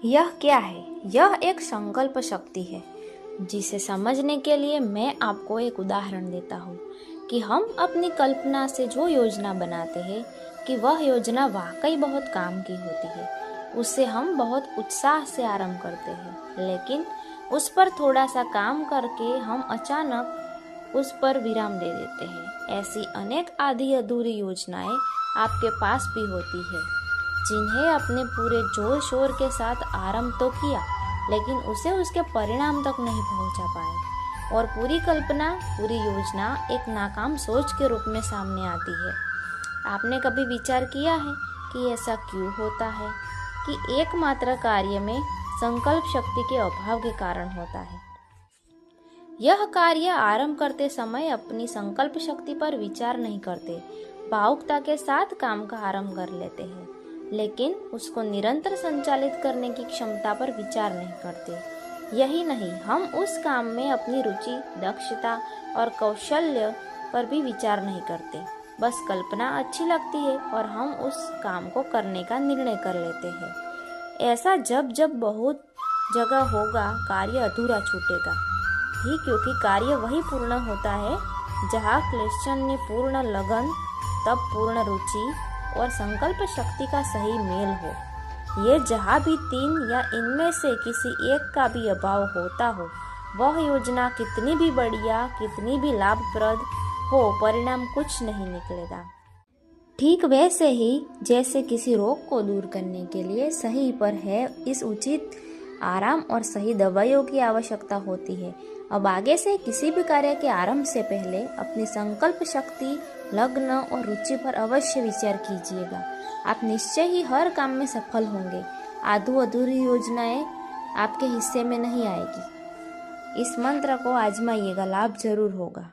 यह क्या है? यह एक संकल्प शक्ति है जिसे समझने के लिए मैं आपको एक उदाहरण देता हूँ कि हम अपनी कल्पना से जो योजना बनाते हैं कि वह योजना वाकई बहुत काम की होती है। उससे हम बहुत उत्साह से आरंभ करते हैं, लेकिन उस पर थोड़ा सा काम करके हम अचानक उस पर विराम दे देते हैं। ऐसी अनेक आधी अधूरी योजनाएं आपके पास भी होती है जिन्हें अपने पूरे जोर शोर के साथ आरंभ तो किया, लेकिन उसे उसके परिणाम तक नहीं पहुंचा पाए और पूरी कल्पना, पूरी योजना एक नाकाम सोच के रूप में सामने आती है। आपने कभी विचार किया है कि ऐसा क्यों होता है कि एकमात्र कार्य में संकल्प शक्ति के अभाव के कारण होता है? यह कार्य आरंभ करते समय अपनी संकल्प शक्ति पर विचार नहीं करते, भावुकता के साथ काम का आरंभ कर लेते हैं, लेकिन उसको निरंतर संचालित करने की क्षमता पर विचार नहीं करते। यही नहीं, हम उस काम में अपनी रुचि, दक्षता और कौशल्य पर भी विचार नहीं करते। बस कल्पना अच्छी लगती है और हम उस काम को करने का निर्णय कर लेते हैं। ऐसा जब जब बहुत जगह होगा, कार्य अधूरा छूटेगा ही, क्योंकि कार्य वही पूर्ण होता है जहाँ क्लेशन्य पूर्ण लगन, तब पूर्ण रुचि और संकल्प शक्ति का सही मेल हो। ये जहाँ भी तीन या इनमें से किसी एक का भी अभाव होता हो, वह योजना कितनी भी बढ़िया, कितनी भी लाभप्रद हो, परिणाम कुछ नहीं निकलेगा। ठीक वैसे ही जैसे किसी रोग को दूर करने के लिए सही पर है इस उचित आराम और सही दवाइयों की आवश्यकता होती है। अब आगे से किसी भी कार्य के आरंभ से पहले अपनी संकल्प शक्ति, लग्न और रुचि पर अवश्य विचार कीजिएगा। आप निश्चय ही हर काम में सफल होंगे। आधू अधूरी योजनाएं आपके हिस्से में नहीं आएगी। इस मंत्र को आजमाइएगा, लाभ जरूर होगा।